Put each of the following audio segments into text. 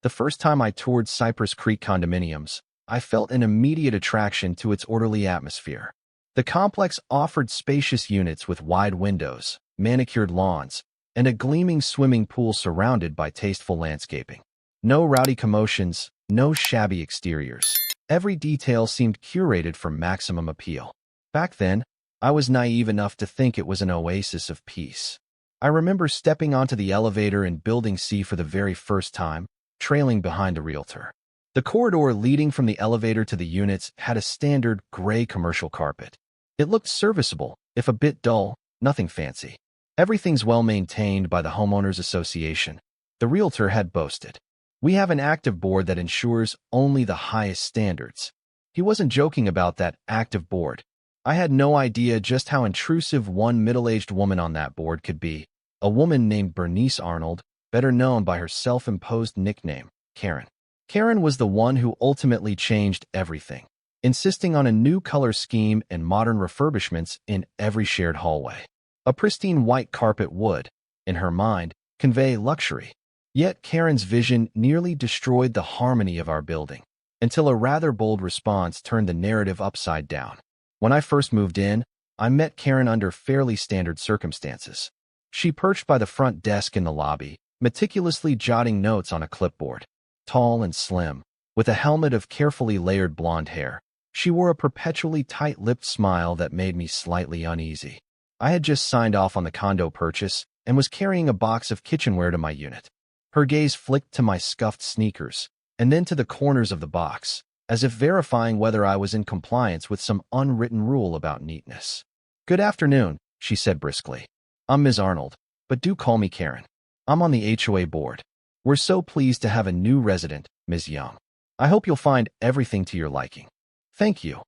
The first time I toured Cypress Creek condominiums, I felt an immediate attraction to its orderly atmosphere. The complex offered spacious units with wide windows, manicured lawns, and a gleaming swimming pool surrounded by tasteful landscaping. No rowdy commotions, no shabby exteriors. Every detail seemed curated for maximum appeal. Back then, I was naive enough to think it was an oasis of peace. I remember stepping onto the elevator in Building C for the very first time, trailing behind a realtor. The corridor leading from the elevator to the units had a standard gray commercial carpet. It looked serviceable, if a bit dull, nothing fancy. Everything's well maintained by the Homeowners Association, the realtor had boasted. We have an active board that ensures only the highest standards. He wasn't joking about that active board. I had no idea just how intrusive one middle-aged woman on that board could be, a woman named Bernice Arnold, better known by her self-imposed nickname, Karen. Karen was the one who ultimately changed everything, insisting on a new color scheme and modern refurbishments in every shared hallway. A pristine white carpet would, in her mind, convey luxury. Yet Karen's vision nearly destroyed the harmony of our building, until a rather bold response turned the narrative upside down. When I first moved in, I met Karen under fairly standard circumstances. She perched by the front desk in the lobby, meticulously jotting notes on a clipboard. Tall and slim, with a helmet of carefully layered blonde hair, she wore a perpetually tight-lipped smile that made me slightly uneasy. I had just signed off on the condo purchase and was carrying a box of kitchenware to my unit. Her gaze flicked to my scuffed sneakers, and then to the corners of the box, as if verifying whether I was in compliance with some unwritten rule about neatness. "Good afternoon," she said briskly. "I'm Ms. Arnold, but do call me Karen. I'm on the HOA board. We're so pleased to have a new resident, Ms. Young. I hope you'll find everything to your liking." "Thank you,"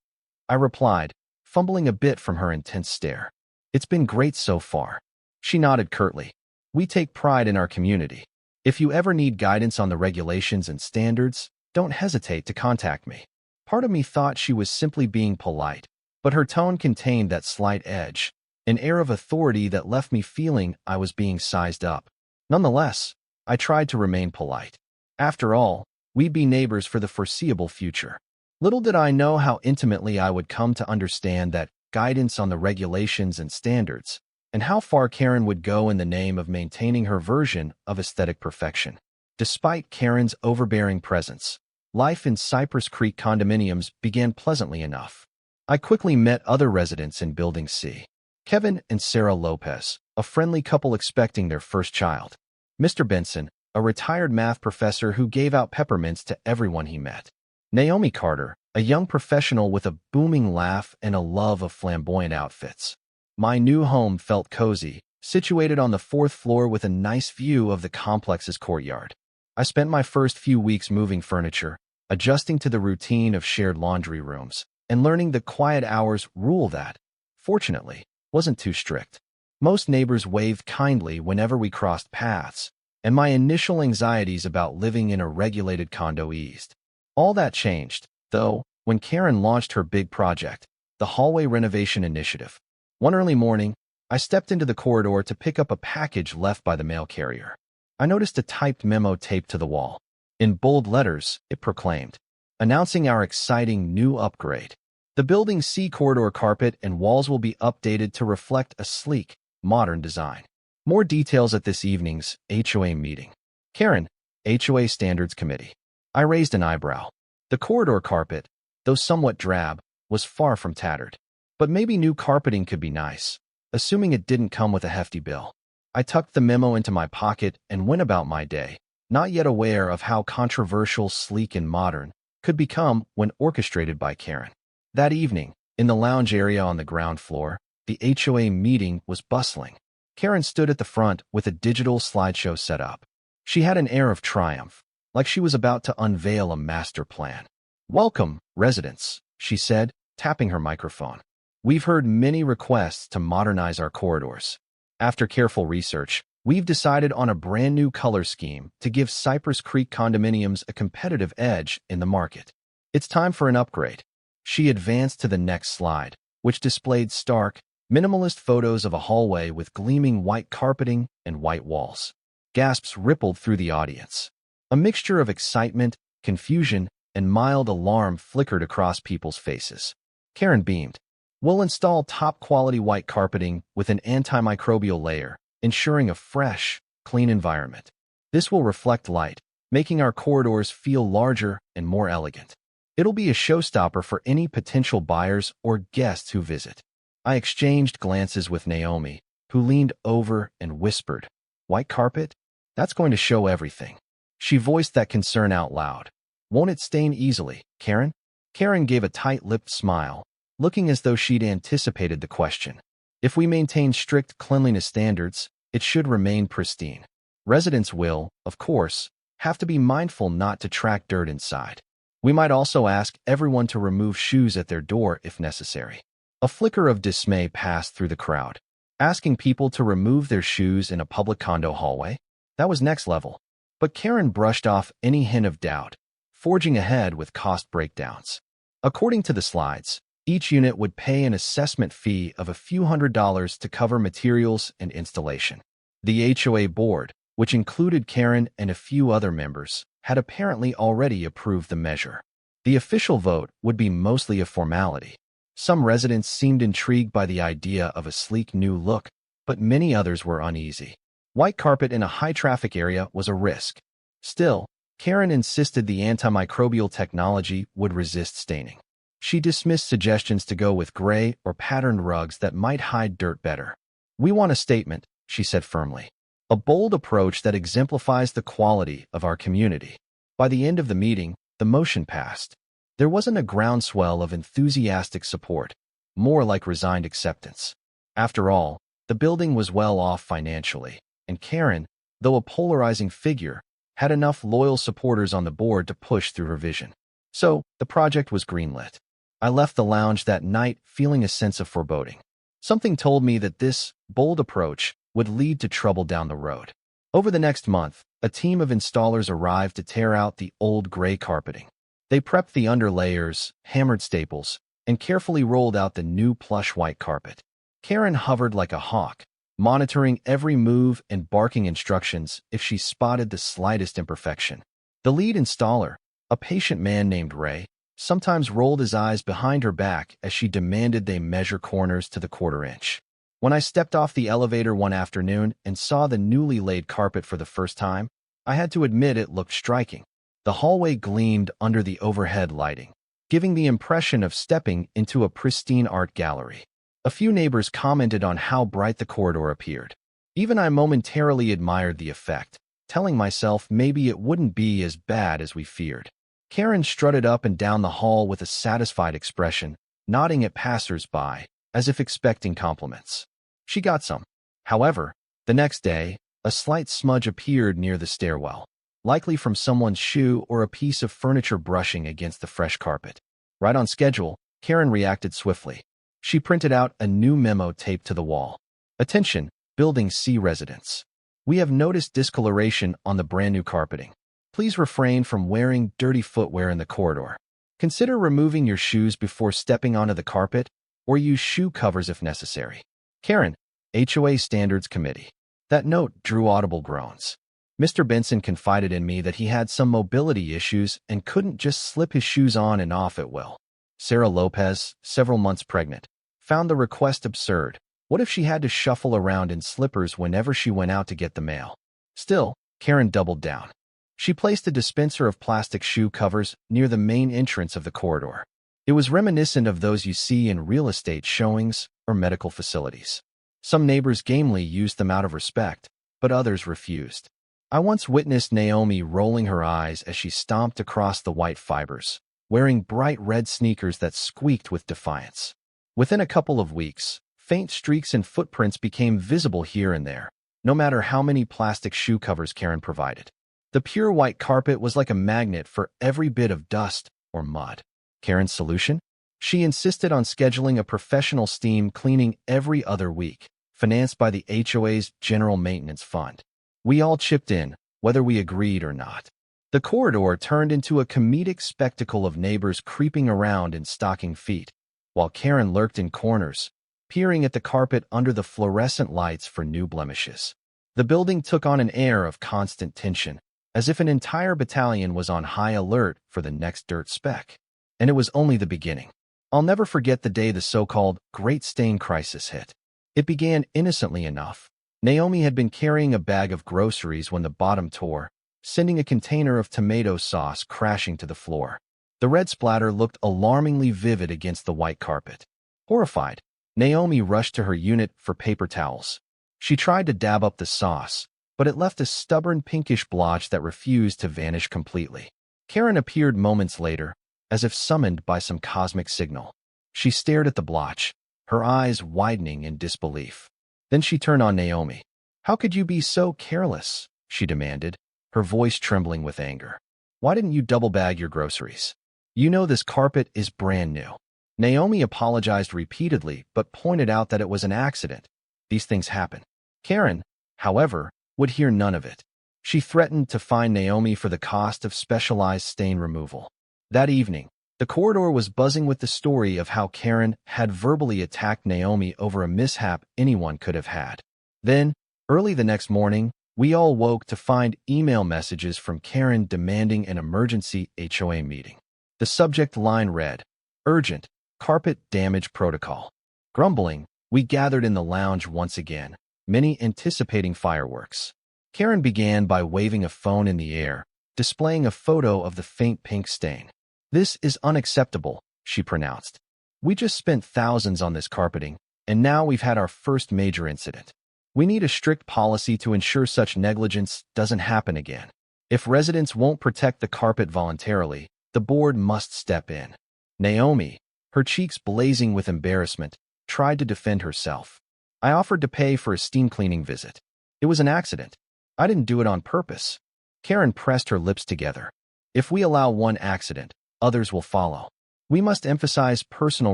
I replied, fumbling a bit from her intense stare. "It's been great so far." She nodded curtly. "We take pride in our community. If you ever need guidance on the regulations and standards, don't hesitate to contact me." Part of me thought she was simply being polite, but her tone contained that slight edge, an air of authority that left me feeling I was being sized up. Nonetheless, I tried to remain polite. After all, we'd be neighbors for the foreseeable future. Little did I know how intimately I would come to understand that guidance on the regulations and standards, and how far Karen would go in the name of maintaining her version of aesthetic perfection. Despite Karen's overbearing presence, life in Cypress Creek condominiums began pleasantly enough. I quickly met other residents in Building C. Kevin and Sarah Lopez, a friendly couple expecting their first child. Mr. Benson, a retired math professor who gave out peppermints to everyone he met. Naomi Carter, a young professional with a booming laugh and a love of flamboyant outfits. My new home felt cozy, situated on the 4th floor with a nice view of the complex's courtyard. I spent my first few weeks moving furniture, adjusting to the routine of shared laundry rooms, and learning the quiet hours rule that, fortunately, wasn't too strict. Most neighbors waved kindly whenever we crossed paths, and my initial anxieties about living in a regulated condo eased. All that changed, though, when Karen launched her big project, the hallway renovation initiative. One early morning, I stepped into the corridor to pick up a package left by the mail carrier. I noticed a typed memo taped to the wall. In bold letters, it proclaimed, announcing our exciting new upgrade. The Building C corridor carpet and walls will be updated to reflect a sleek, modern design. More details at this evening's HOA meeting. Karen, HOA Standards Committee. I raised an eyebrow. The corridor carpet, though somewhat drab, was far from tattered. But maybe new carpeting could be nice, assuming it didn't come with a hefty bill. I tucked the memo into my pocket and went about my day, not yet aware of how controversial sleek and modern could become when orchestrated by Karen. That evening, in the lounge area on the ground floor, the HOA meeting was bustling. Karen stood at the front with a digital slideshow set up. She had an air of triumph, like she was about to unveil a master plan. "Welcome, residents," she said, tapping her microphone. "We've heard many requests to modernize our corridors. After careful research, we've decided on a brand new color scheme to give Cypress Creek condominiums a competitive edge in the market. It's time for an upgrade." She advanced to the next slide, which displayed stark, minimalist photos of a hallway with gleaming white carpeting and white walls. Gasps rippled through the audience. A mixture of excitement, confusion, and mild alarm flickered across people's faces. Karen beamed. We'll install top-quality white carpeting with an antimicrobial layer, ensuring a fresh, clean environment. This will reflect light, making our corridors feel larger and more elegant. It'll be a showstopper for any potential buyers or guests who visit. I exchanged glances with Naomi, who leaned over and whispered, "White carpet? That's going to show everything." She voiced that concern out loud. "Won't it stain easily, Karen?" Karen gave a tight-lipped smile, looking as though she'd anticipated the question. "If we maintain strict cleanliness standards, it should remain pristine. Residents will, of course, have to be mindful not to track dirt inside. We might also ask everyone to remove shoes at their door if necessary." A flicker of dismay passed through the crowd. Asking people to remove their shoes in a public condo hallway? That was next level. But Karen brushed off any hint of doubt, forging ahead with cost breakdowns. According to the slides, each unit would pay an assessment fee of a few $100s to cover materials and installation. The HOA board, which included Karen and a few other members, had apparently already approved the measure. The official vote would be mostly a formality. Some residents seemed intrigued by the idea of a sleek new look, but many others were uneasy. White carpet in a high-traffic area was a risk. Still, Karen insisted the antimicrobial technology would resist staining. She dismissed suggestions to go with gray or patterned rugs that might hide dirt better. "We want a statement," she said firmly. "A bold approach that exemplifies the quality of our community." By the end of the meeting, the motion passed. There wasn't a groundswell of enthusiastic support, more like resigned acceptance. After all, the building was well off financially, and Karen, though a polarizing figure, had enough loyal supporters on the board to push through her vision. So, the project was greenlit. I left the lounge that night feeling a sense of foreboding. Something told me that this bold approach would lead to trouble down the road. Over the next month, a team of installers arrived to tear out the old gray carpeting. They prepped the underlayers, hammered staples, and carefully rolled out the new plush white carpet. Karen hovered like a hawk, monitoring every move and barking instructions if she spotted the slightest imperfection. The lead installer, a patient man named Ray, sometimes rolled his eyes behind her back as she demanded they measure corners to the quarter-inch. When I stepped off the elevator one afternoon and saw the newly laid carpet for the first time, I had to admit it looked striking. The hallway gleamed under the overhead lighting, giving the impression of stepping into a pristine art gallery. A few neighbors commented on how bright the corridor appeared. Even I momentarily admired the effect, telling myself maybe it wouldn't be as bad as we feared. Karen strutted up and down the hall with a satisfied expression, nodding at passers-by, as if expecting compliments. She got some. However, the next day, a slight smudge appeared near the stairwell, likely from someone's shoe or a piece of furniture brushing against the fresh carpet. Right on schedule, Karen reacted swiftly. She printed out a new memo taped to the wall. "Attention, Building C residents. We have noticed discoloration on the brand new carpeting. Please refrain from wearing dirty footwear in the corridor. Consider removing your shoes before stepping onto the carpet, or use shoe covers if necessary. Karen, HOA Standards Committee." That note drew audible groans. Mr. Benson confided in me that he had some mobility issues and couldn't just slip his shoes on and off at will. Sarah Lopez, several months pregnant, found the request absurd. What if she had to shuffle around in slippers whenever she went out to get the mail? Still, Karen doubled down. She placed a dispenser of plastic shoe covers near the main entrance of the corridor. It was reminiscent of those you see in real estate showings or medical facilities. Some neighbors gamely used them out of respect, but others refused. I once witnessed Naomi rolling her eyes as she stomped across the white fibers, wearing bright red sneakers that squeaked with defiance. Within a couple of weeks, faint streaks and footprints became visible here and there, no matter how many plastic shoe covers Karen provided. The pure white carpet was like a magnet for every bit of dust or mud. Karen's solution? She insisted on scheduling a professional steam cleaning every other week, financed by the HOA's General Maintenance Fund. We all chipped in, whether we agreed or not. The corridor turned into a comedic spectacle of neighbors creeping around in stocking feet, while Karen lurked in corners, peering at the carpet under the fluorescent lights for new blemishes. The building took on an air of constant tension, as if an entire battalion was on high alert for the next dirt speck. And it was only the beginning. I'll never forget the day the so-called Great Stain Crisis hit. It began innocently enough. Naomi had been carrying a bag of groceries when the bottom tore, sending a container of tomato sauce crashing to the floor. The red splatter looked alarmingly vivid against the white carpet. Horrified, Naomi rushed to her unit for paper towels. She tried to dab up the sauce, but it left a stubborn pinkish blotch that refused to vanish completely. Karen appeared moments later, as if summoned by some cosmic signal. She stared at the blotch, her eyes widening in disbelief. Then she turned on Naomi. "How could you be so careless?" she demanded, her voice trembling with anger. "Why didn't you double-bag your groceries? You know this carpet is brand new." Naomi apologized repeatedly but pointed out that it was an accident. These things happen. Karen, however, would hear none of it. She threatened to fine Naomi for the cost of specialized stain removal. That evening, the corridor was buzzing with the story of how Karen had verbally attacked Naomi over a mishap anyone could have had. Then, early the next morning, we all woke to find email messages from Karen demanding an emergency HOA meeting. The subject line read, "Urgent, carpet damage protocol." Grumbling, we gathered in the lounge once again, many anticipating fireworks. Karen began by waving a phone in the air, displaying a photo of the faint pink stain. "This is unacceptable," she pronounced. "We just spent thousands on this carpeting, and now we've had our first major incident. We need a strict policy to ensure such negligence doesn't happen again. If residents won't protect the carpet voluntarily, the board must step in." Naomi, her cheeks blazing with embarrassment, tried to defend herself. "I offered to pay for a steam cleaning visit. It was an accident. I didn't do it on purpose." Karen pressed her lips together. "If we allow one accident, others will follow. We must emphasize personal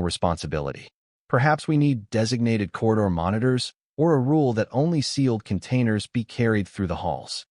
responsibility. Perhaps we need designated corridor monitors or a rule that only sealed containers be carried through the halls."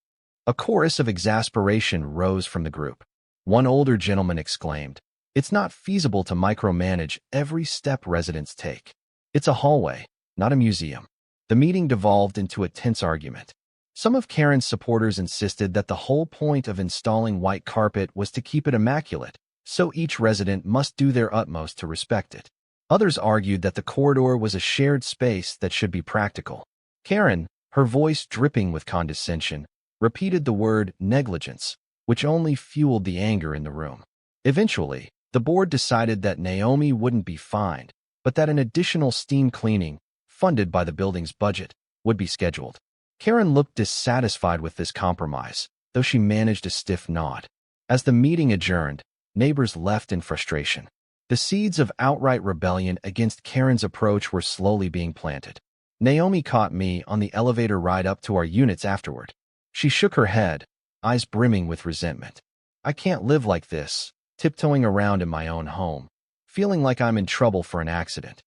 A chorus of exasperation rose from the group. One older gentleman exclaimed, "It's not feasible to micromanage every step residents take. It's a hallway, not a museum." The meeting devolved into a tense argument. Some of Karen's supporters insisted that the whole point of installing white carpet was to keep it immaculate, so each resident must do their utmost to respect it. Others argued that the corridor was a shared space that should be practical. Karen, her voice dripping with condescension, repeated the word negligence, which only fueled the anger in the room. Eventually, the board decided that Naomi wouldn't be fined, but that an additional steam cleaning, funded by the building's budget, would be scheduled. Karen looked dissatisfied with this compromise, though she managed a stiff nod. As the meeting adjourned, neighbors left in frustration. The seeds of outright rebellion against Karen's approach were slowly being planted. Naomi caught me on the elevator ride up to our units afterward. She shook her head, eyes brimming with resentment. "I can't live like this, tiptoeing around in my own home, feeling like I'm in trouble for an accident."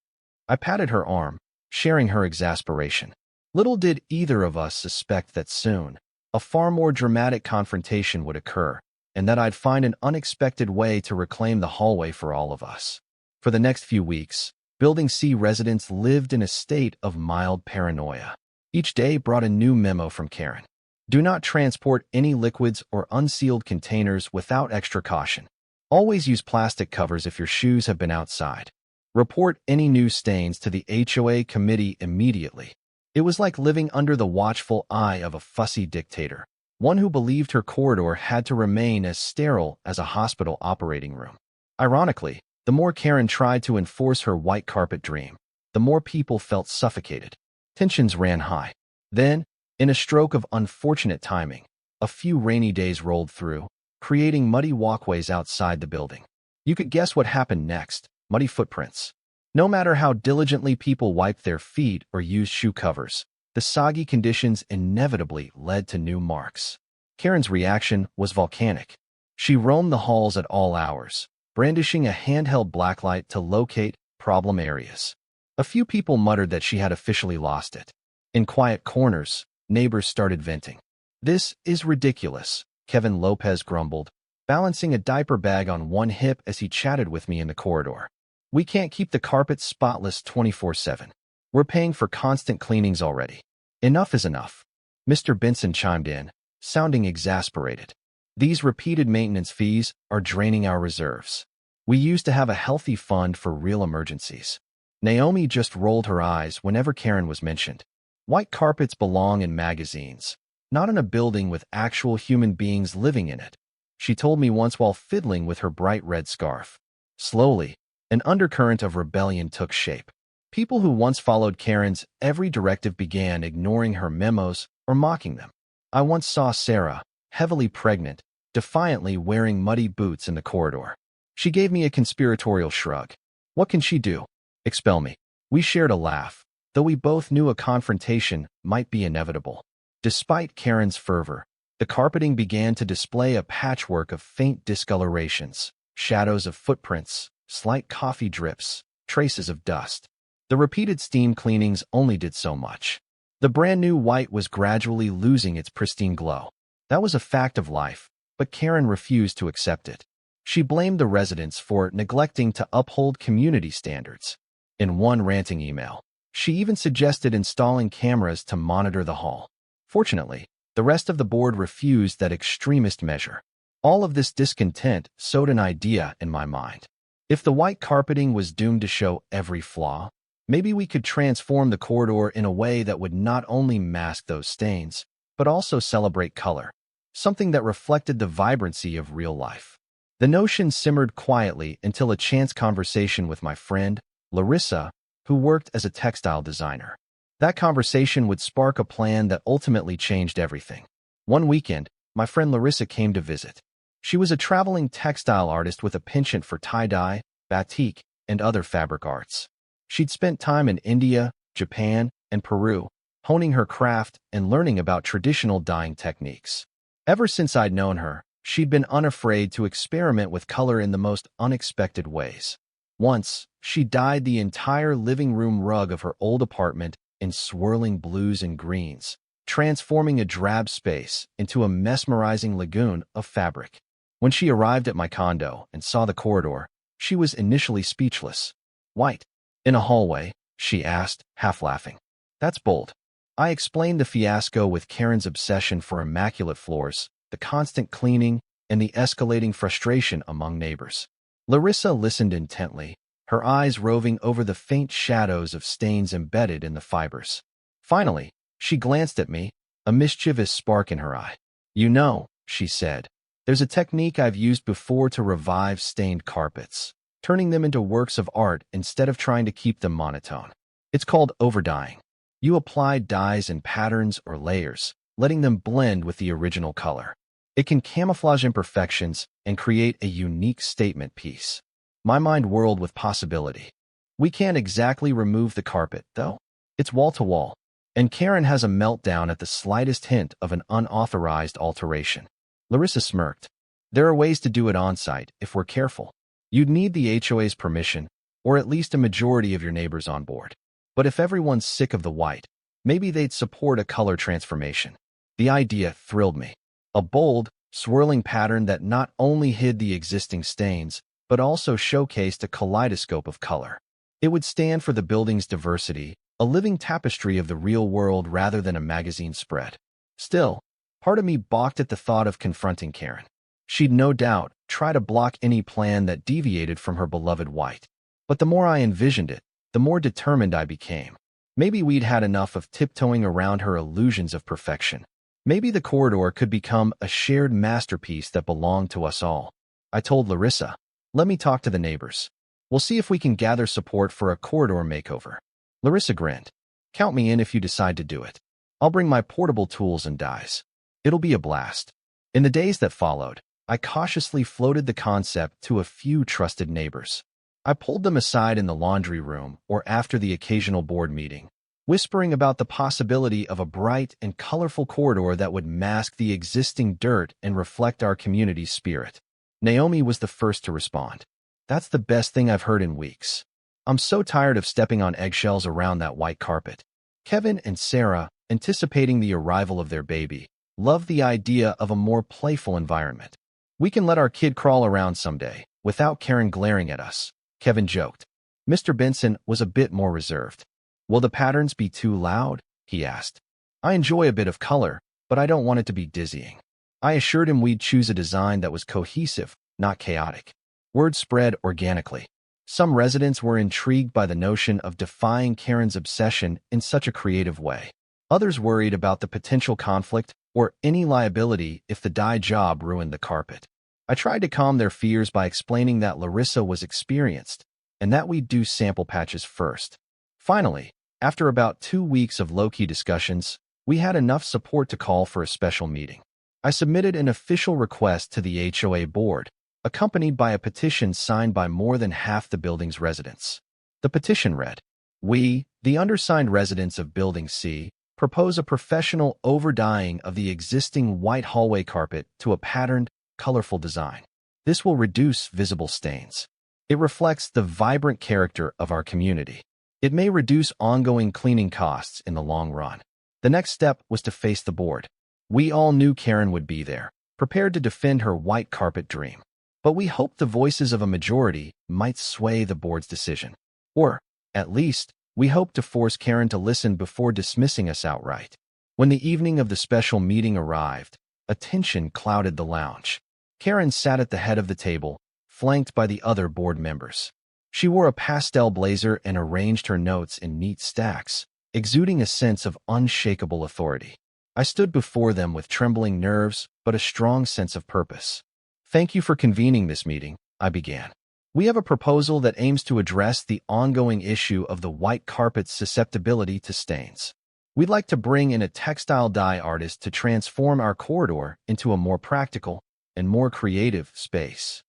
I patted her arm, sharing her exasperation. Little did either of us suspect that soon, a far more dramatic confrontation would occur, and that I'd find an unexpected way to reclaim the hallway for all of us. For the next few weeks, Building C residents lived in a state of mild paranoia. Each day brought a new memo from Karen. "Do not transport any liquids or unsealed containers without extra caution. Always use plastic covers if your shoes have been outside. Report any new stains to the HOA committee immediately." It was like living under the watchful eye of a fussy dictator, one who believed her corridor had to remain as sterile as a hospital operating room. Ironically, the more Karen tried to enforce her white carpet dream, the more people felt suffocated. Tensions ran high. Then, in a stroke of unfortunate timing, a few rainy days rolled through, creating muddy walkways outside the building. You could guess what happened next: muddy footprints. No matter how diligently people wiped their feet or used shoe covers, the soggy conditions inevitably led to new marks. Karen's reaction was volcanic. She roamed the halls at all hours, brandishing a handheld blacklight to locate problem areas. A few people muttered that she had officially lost it. In quiet corners, neighbors started venting. "This is ridiculous," Kevin Lopez grumbled, balancing a diaper bag on one hip as he chatted with me in the corridor. "We can't keep the carpet spotless 24/7. We're paying for constant cleanings already. Enough is enough." Mr. Benson chimed in, sounding exasperated. These repeated maintenance fees are draining our reserves. We used to have a healthy fund for real emergencies. Naomi just rolled her eyes whenever Karen was mentioned. White carpets belong in magazines, not in a building with actual human beings living in it, she told me once while fiddling with her bright red scarf. Slowly, an undercurrent of rebellion took shape. People who once followed Karen's every directive began ignoring her memos or mocking them. I once saw Sarah, heavily pregnant, defiantly wearing muddy boots in the corridor. She gave me a conspiratorial shrug. What can she do? Expel me. We shared a laugh, though we both knew a confrontation might be inevitable. Despite Karen's fervor, the carpeting began to display a patchwork of faint discolorations, shadows of footprints, slight coffee drips, traces of dust. The repeated steam cleanings only did so much. The brand-new white was gradually losing its pristine glow. That was a fact of life, but Karen refused to accept it. She blamed the residents for neglecting to uphold community standards. In one ranting email, she even suggested installing cameras to monitor the hall. Fortunately, the rest of the board refused that extremist measure. All of this discontent sowed an idea in my mind. If the white carpeting was doomed to show every flaw, maybe we could transform the corridor in a way that would not only mask those stains, but also celebrate color, something that reflected the vibrancy of real life. The notion simmered quietly until a chance conversation with my friend, Larissa, who worked as a textile designer. That conversation would spark a plan that ultimately changed everything. One weekend, my friend Larissa came to visit. She was a traveling textile artist with a penchant for tie-dye, batik, and other fabric arts. She'd spent time in India, Japan, and Peru, honing her craft and learning about traditional dyeing techniques. Ever since I'd known her, she'd been unafraid to experiment with color in the most unexpected ways. Once, she dyed the entire living room rug of her old apartment in swirling blues and greens, transforming a drab space into a mesmerizing lagoon of fabric. When she arrived at my condo and saw the corridor, she was initially speechless. "White in a hallway?" she asked, half laughing. "That's bold." I explained the fiasco with Karen's obsession for immaculate floors, the constant cleaning, and the escalating frustration among neighbors. Larissa listened intently, her eyes roving over the faint shadows of stains embedded in the fibers. Finally, she glanced at me, a mischievous spark in her eye. "You know," she said, "there's a technique I've used before to revive stained carpets, turning them into works of art instead of trying to keep them monotone. It's called overdyeing. You apply dyes in patterns or layers, letting them blend with the original color. It can camouflage imperfections and create a unique statement piece." My mind whirled with possibility. We can't exactly remove the carpet, though. It's wall-to-wall, and Karen has a meltdown at the slightest hint of an unauthorized alteration. Larissa smirked. "There are ways to do it on-site if we're careful. You'd need the HOA's permission, or at least a majority of your neighbors on board. But if everyone's sick of the white, maybe they'd support a color transformation." The idea thrilled me. A bold, swirling pattern that not only hid the existing stains, but also showcased a kaleidoscope of color. It would stand for the building's diversity, a living tapestry of the real world rather than a magazine spread. Still, part of me balked at the thought of confronting Karen. She'd no doubt try to block any plan that deviated from her beloved white. But the more I envisioned it, the more determined I became. Maybe we'd had enough of tiptoeing around her illusions of perfection. Maybe the corridor could become a shared masterpiece that belonged to us all. I told Larissa, "Let me talk to the neighbors. We'll see if we can gather support for a corridor makeover." Larissa grinned. "Count me in if you decide to do it. I'll bring my portable tools and dyes. It'll be a blast." In the days that followed, I cautiously floated the concept to a few trusted neighbors. I pulled them aside in the laundry room or after the occasional board meeting, whispering about the possibility of a bright and colorful corridor that would mask the existing dirt and reflect our community's spirit. Naomi was the first to respond. "That's the best thing I've heard in weeks. I'm so tired of stepping on eggshells around that white carpet." Kevin and Sarah, anticipating the arrival of their baby, loved the idea of a more playful environment. "We can let our kid crawl around someday, without Karen glaring at us," Kevin joked. Mr. Benson was a bit more reserved. "Will the patterns be too loud?" he asked. "I enjoy a bit of color, but I don't want it to be dizzying. I assured him we'd choose a design that was cohesive, not chaotic. Word spread organically. Some residents were intrigued by the notion of defying Karen's obsession in such a creative way. Others worried about the potential conflict or any liability if the dye job ruined the carpet. I tried to calm their fears by explaining that Larissa was experienced and that we'd do sample patches first. Finally, after about 2 weeks of low-key discussions, we had enough support to call for a special meeting. I submitted an official request to the HOA board, accompanied by a petition signed by more than half the building's residents. The petition read, "We, the undersigned residents of Building C, propose a professional over-dyeing of the existing white hallway carpet to a patterned, colorful design. This will reduce visible stains. It reflects the vibrant character of our community. It may reduce ongoing cleaning costs in the long run." The next step was to face the board. We all knew Karen would be there, prepared to defend her white carpet dream. But we hoped the voices of a majority might sway the board's decision. Or, at least, we hoped to force Karen to listen before dismissing us outright. When the evening of the special meeting arrived, a tension clouded the lounge. Karen sat at the head of the table, flanked by the other board members. She wore a pastel blazer and arranged her notes in neat stacks, exuding a sense of unshakable authority. I stood before them with trembling nerves, but a strong sense of purpose. "Thank you for convening this meeting," I began. "We have a proposal that aims to address the ongoing issue of the white carpet's susceptibility to stains. We'd like to bring in a textile dye artist to transform our corridor into a more practical and more creative space."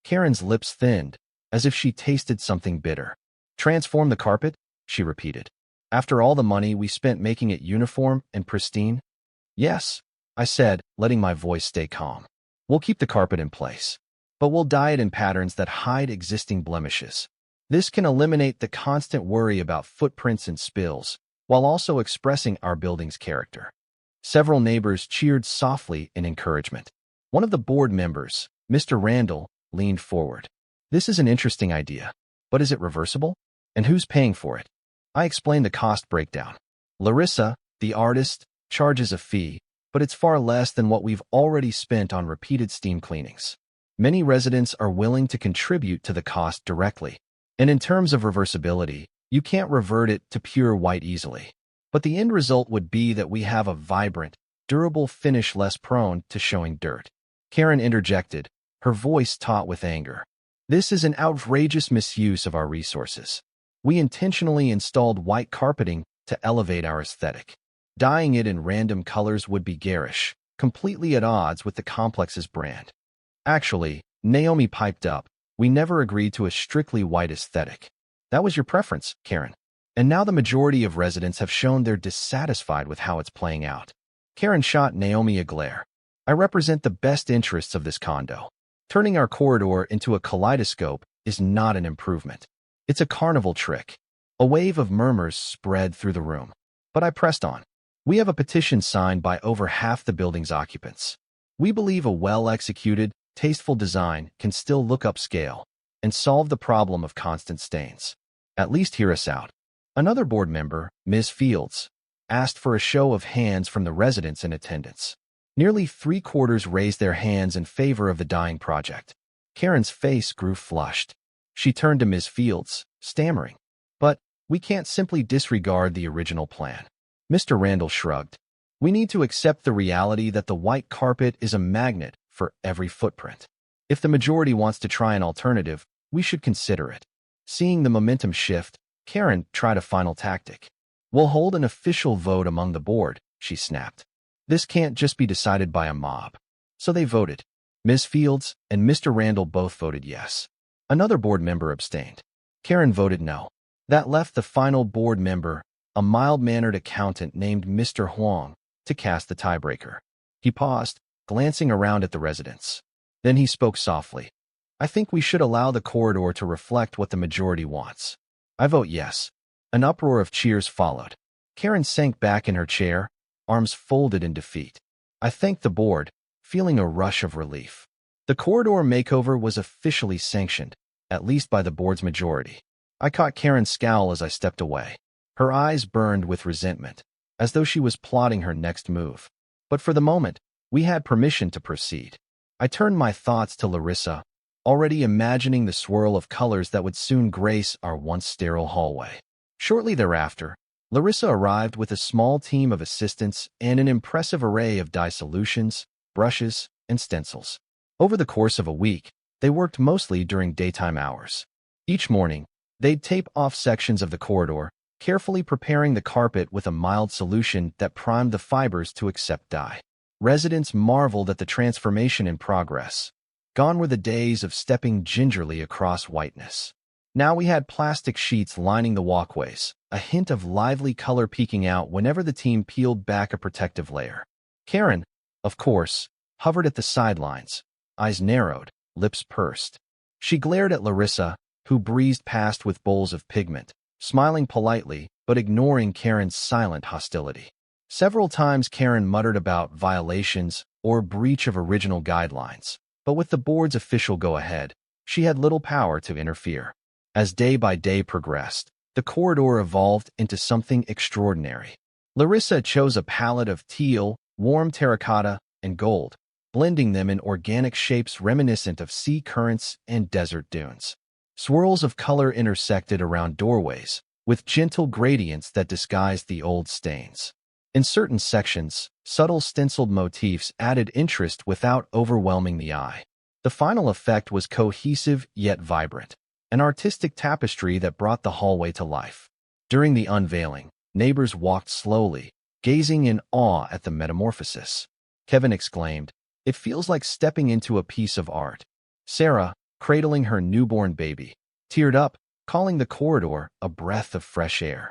Karen's lips thinned, as if she tasted something bitter. "Transform the carpet?" she repeated. "After all the money we spent making it uniform and pristine?" "Yes," I said, letting my voice stay calm. "We'll keep the carpet in place, but we'll dye it in patterns that hide existing blemishes. This can eliminate the constant worry about footprints and spills, while also expressing our building's character." Several neighbors cheered softly in encouragement. One of the board members, Mr. Randall, leaned forward. "This is an interesting idea, but is it reversible? And who's paying for it?" I explained the cost breakdown. "Larissa, the artist, charges a fee, but it's far less than what we've already spent on repeated steam cleanings. Many residents are willing to contribute to the cost directly. And in terms of reversibility, you can't revert it to pure white easily. But the end result would be that we have a vibrant, durable finish less prone to showing dirt." Karen interjected, her voice taut with anger. "This is an outrageous misuse of our resources. We intentionally installed white carpeting to elevate our aesthetic. Dyeing it in random colors would be garish, completely at odds with the complex's brand." "Actually," Naomi piped up, "we never agreed to a strictly white aesthetic. That was your preference, Karen. And now the majority of residents have shown they're dissatisfied with how it's playing out." Karen shot Naomi a glare. "I represent the best interests of this condo. Turning our corridor into a kaleidoscope is not an improvement. It's a carnival trick." A wave of murmurs spread through the room. But I pressed on. "We have a petition signed by over half the building's occupants. We believe a well-executed, tasteful design can still look upscale and solve the problem of constant stains. At least hear us out." Another board member, Ms. Fields, asked for a show of hands from the residents in attendance. Nearly 3/4 raised their hands in favor of the dyeing project. Karen's face grew flushed. She turned to Ms. Fields, stammering, "But we can't simply disregard the original plan." Mr. Randall shrugged. "We need to accept the reality that the white carpet is a magnet for every footprint. If the majority wants to try an alternative, we should consider it." Seeing the momentum shift, Karen tried a final tactic. "We'll hold an official vote among the board," she snapped. "This can't just be decided by a mob." So they voted. Ms. Fields and Mr. Randall both voted yes. Another board member abstained. Karen voted no. That left the final board member, a mild-mannered accountant named Mr. Huang, to cast the tiebreaker. He paused, glancing around at the residents. Then he spoke softly. "I think we should allow the corridor to reflect what the majority wants." I vote yes. An uproar of cheers followed. Karen sank back in her chair, arms folded in defeat. I thanked the board, feeling a rush of relief. The corridor makeover was officially sanctioned, at least by the board's majority. I caught Karen's scowl as I stepped away. Her eyes burned with resentment, as though she was plotting her next move. But for the moment, we had permission to proceed. I turned my thoughts to Larissa, already imagining the swirl of colors that would soon grace our once sterile hallway. Shortly thereafter, Larissa arrived with a small team of assistants and an impressive array of dye solutions, brushes, and stencils. Over the course of a week, they worked mostly during daytime hours. Each morning, they'd tape off sections of the corridor, carefully preparing the carpet with a mild solution that primed the fibers to accept dye. Residents marveled at the transformation in progress. Gone were the days of stepping gingerly across whiteness. Now we had plastic sheets lining the walkways, a hint of lively color peeking out whenever the team peeled back a protective layer. Karen, of course, hovered at the sidelines, eyes narrowed, lips pursed. She glared at Larissa, who breezed past with bowls of pigment, smiling politely but ignoring Karen's silent hostility. Several times Karen muttered about violations or breach of original guidelines, but with the board's official go-ahead, she had little power to interfere. As day by day progressed, the corridor evolved into something extraordinary. Larissa chose a palette of teal, warm terracotta, and gold, blending them in organic shapes reminiscent of sea currents and desert dunes. Swirls of color intersected around doorways, with gentle gradients that disguised the old stains. In certain sections, subtle stenciled motifs added interest without overwhelming the eye. The final effect was cohesive yet vibrant, an artistic tapestry that brought the hallway to life. During the unveiling, neighbors walked slowly, gazing in awe at the metamorphosis. Kevin exclaimed, "It feels like stepping into a piece of art." Sarah, cradling her newborn baby, teared up, calling the corridor a breath of fresh air.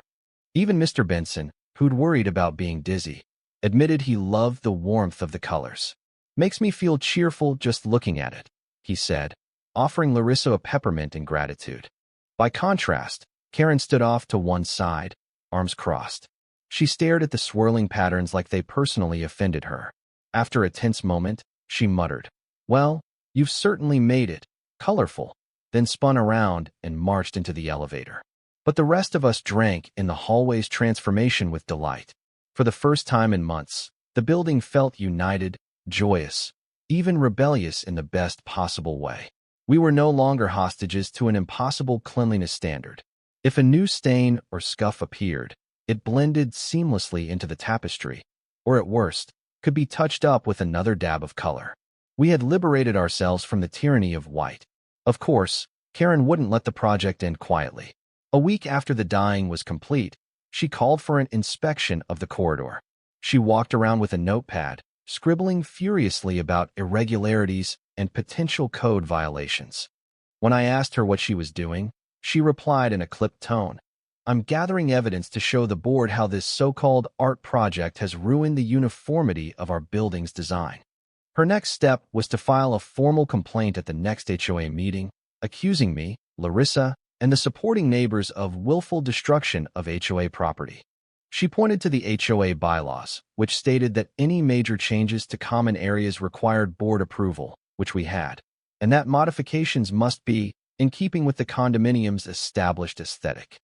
Even Mr. Benson, who'd worried about being dizzy, admitted he loved the warmth of the colors. "Makes me feel cheerful just looking at it," he said, offering Larissa a peppermint in gratitude. By contrast, Karen stood off to one side, arms crossed. She stared at the swirling patterns like they personally offended her. After a tense moment, she muttered, "Well, you've certainly made it colorful," then spun around and marched into the elevator. But the rest of us drank in the hallway's transformation with delight. For the first time in months, the building felt united, joyous, even rebellious in the best possible way. We were no longer hostages to an impossible cleanliness standard. If a new stain or scuff appeared, it blended seamlessly into the tapestry, or at worst, could be touched up with another dab of color. We had liberated ourselves from the tyranny of white. Of course, Karen wouldn't let the project end quietly. A week after the dyeing was complete, she called for an inspection of the corridor. She walked around with a notepad, scribbling furiously about irregularities and potential code violations. When I asked her what she was doing, she replied in a clipped tone, "I'm gathering evidence to show the board how this so-called art project has ruined the uniformity of our building's design." Her next step was to file a formal complaint at the next HOA meeting, accusing me, Larissa, and the supporting neighbors of willful destruction of HOA property. She pointed to the HOA bylaws, which stated that any major changes to common areas required board approval, which we had, and that modifications must be in keeping with the condominium's established aesthetic.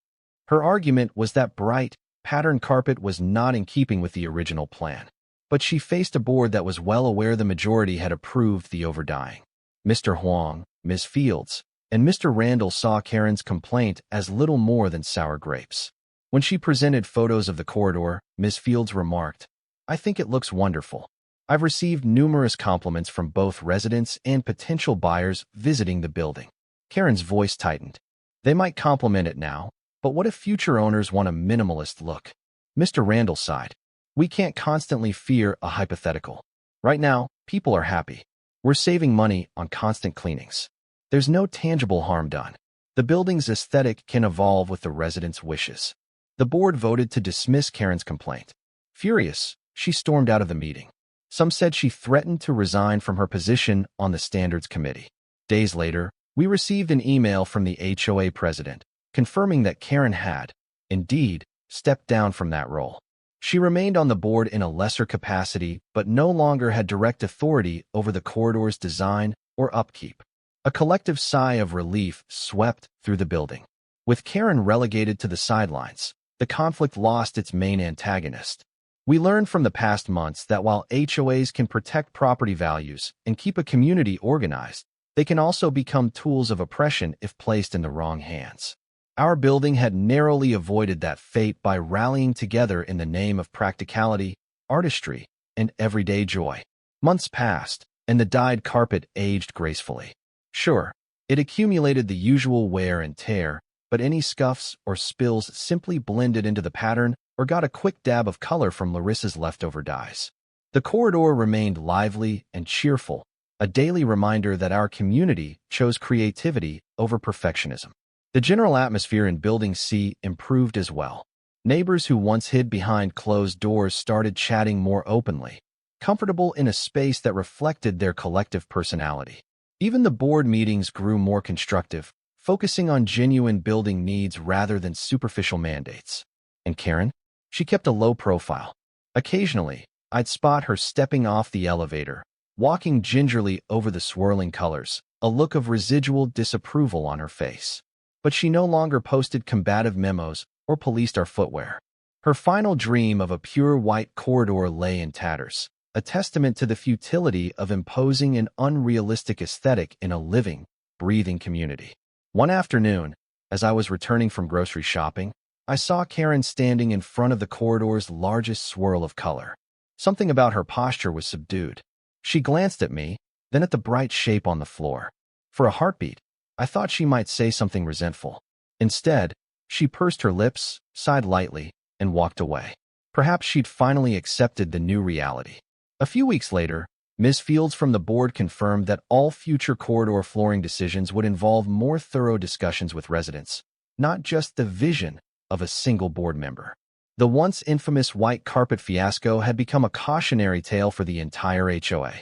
Her argument was that bright, patterned carpet was not in keeping with the original plan, but she faced a board that was well aware the majority had approved the overdying. Mr. Huang, Ms. Fields, and Mr. Randall saw Karen's complaint as little more than sour grapes. When she presented photos of the corridor, Ms. Fields remarked, "I think it looks wonderful. I've received numerous compliments from both residents and potential buyers visiting the building." Karen's voice tightened. "They might compliment it now, but what if future owners want a minimalist look?" Mr. Randall sighed. "We can't constantly fear a hypothetical. Right now, people are happy. We're saving money on constant cleanings. There's no tangible harm done. The building's aesthetic can evolve with the residents' wishes." The board voted to dismiss Karen's complaint. Furious, she stormed out of the meeting. Some said she threatened to resign from her position on the Standards Committee. Days later, we received an email from the HOA president, confirming that Karen had, indeed, stepped down from that role. She remained on the board in a lesser capacity, but no longer had direct authority over the corridor's design or upkeep. A collective sigh of relief swept through the building. With Karen relegated to the sidelines, the conflict lost its main antagonist. We learned from the past months that while HOAs can protect property values and keep a community organized, they can also become tools of oppression if placed in the wrong hands. Our building had narrowly avoided that fate by rallying together in the name of practicality, artistry, and everyday joy. Months passed, and the dyed carpet aged gracefully. Sure, it accumulated the usual wear and tear, but any scuffs or spills simply blended into the pattern or got a quick dab of color from Larissa's leftover dyes. The corridor remained lively and cheerful, a daily reminder that our community chose creativity over perfectionism. The general atmosphere in Building C improved as well. Neighbors who once hid behind closed doors started chatting more openly, comfortable in a space that reflected their collective personality. Even the board meetings grew more constructive, focusing on genuine building needs rather than superficial mandates. And Karen? She kept a low profile. Occasionally, I'd spot her stepping off the elevator, walking gingerly over the swirling colors, a look of residual disapproval on her face. But she no longer posted combative memos or policed our footwear. Her final dream of a pure white corridor lay in tatters, a testament to the futility of imposing an unrealistic aesthetic in a living, breathing community. One afternoon, as I was returning from grocery shopping, I saw Karen standing in front of the corridor's largest swirl of color. Something about her posture was subdued. She glanced at me, then at the bright shape on the floor. For a heartbeat, I thought she might say something resentful. Instead, she pursed her lips, sighed lightly, and walked away. Perhaps she'd finally accepted the new reality. A few weeks later, Ms. Fields from the board confirmed that all future corridor flooring decisions would involve more thorough discussions with residents, not just the vision of a single board member. The once infamous white carpet fiasco had become a cautionary tale for the entire HOA.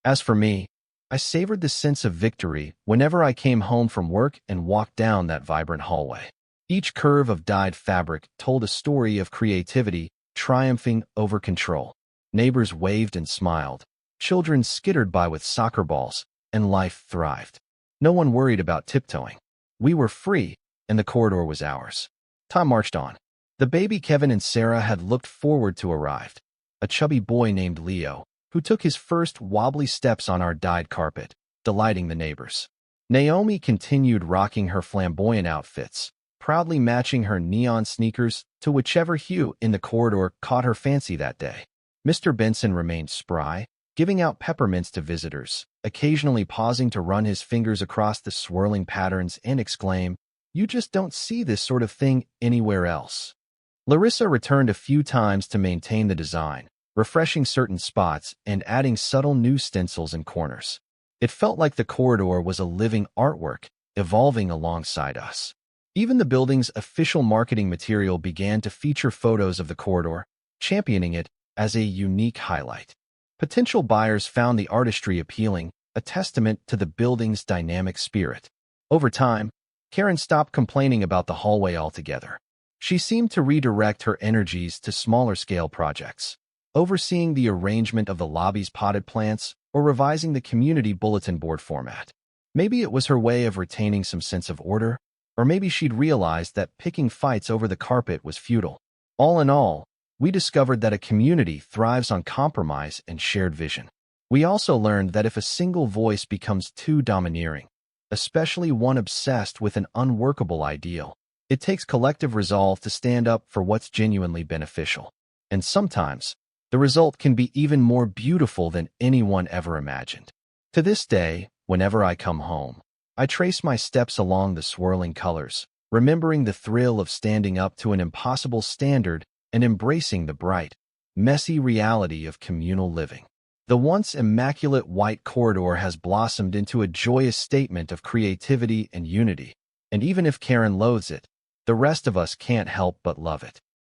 As for me, I savored the sense of victory whenever I came home from work and walked down that vibrant hallway. Each curve of dyed fabric told a story of creativity triumphing over control. Neighbors waved and smiled. Children skittered by with soccer balls, and life thrived. No one worried about tiptoeing. We were free, and the corridor was ours. Time marched on. The baby Kevin and Sarah had looked forward to arrived. A chubby boy named Leo, who took his first wobbly steps on our dyed carpet, delighting the neighbors. Naomi continued rocking her flamboyant outfits, proudly matching her neon sneakers to whichever hue in the corridor caught her fancy that day. Mr. Benson remained spry, giving out peppermints to visitors, occasionally pausing to run his fingers across the swirling patterns and exclaim, "You just don't see this sort of thing anywhere else." Larissa returned a few times to maintain the design, refreshing certain spots and adding subtle new stencils and corners. It felt like the corridor was a living artwork, evolving alongside us. Even the building's official marketing material began to feature photos of the corridor, championing it as a unique highlight. Potential buyers found the artistry appealing, a testament to the building's dynamic spirit. Over time, Karen stopped complaining about the hallway altogether. She seemed to redirect her energies to smaller-scale projects, overseeing the arrangement of the lobby's potted plants or revising the community bulletin board format. Maybe it was her way of retaining some sense of order, or maybe she'd realized that picking fights over the carpet was futile. All in all, we discovered that a community thrives on compromise and shared vision. We also learned that if a single voice becomes too domineering, especially one obsessed with an unworkable ideal, it takes collective resolve to stand up for what's genuinely beneficial. And sometimes, the result can be even more beautiful than anyone ever imagined. To this day, whenever I come home, I trace my steps along the swirling colors, remembering the thrill of standing up to an impossible standard and embracing the bright, messy reality of communal living. The once immaculate white corridor has blossomed into a joyous statement of creativity and unity, and even if Karen loathes it, the rest of us can't help but love it.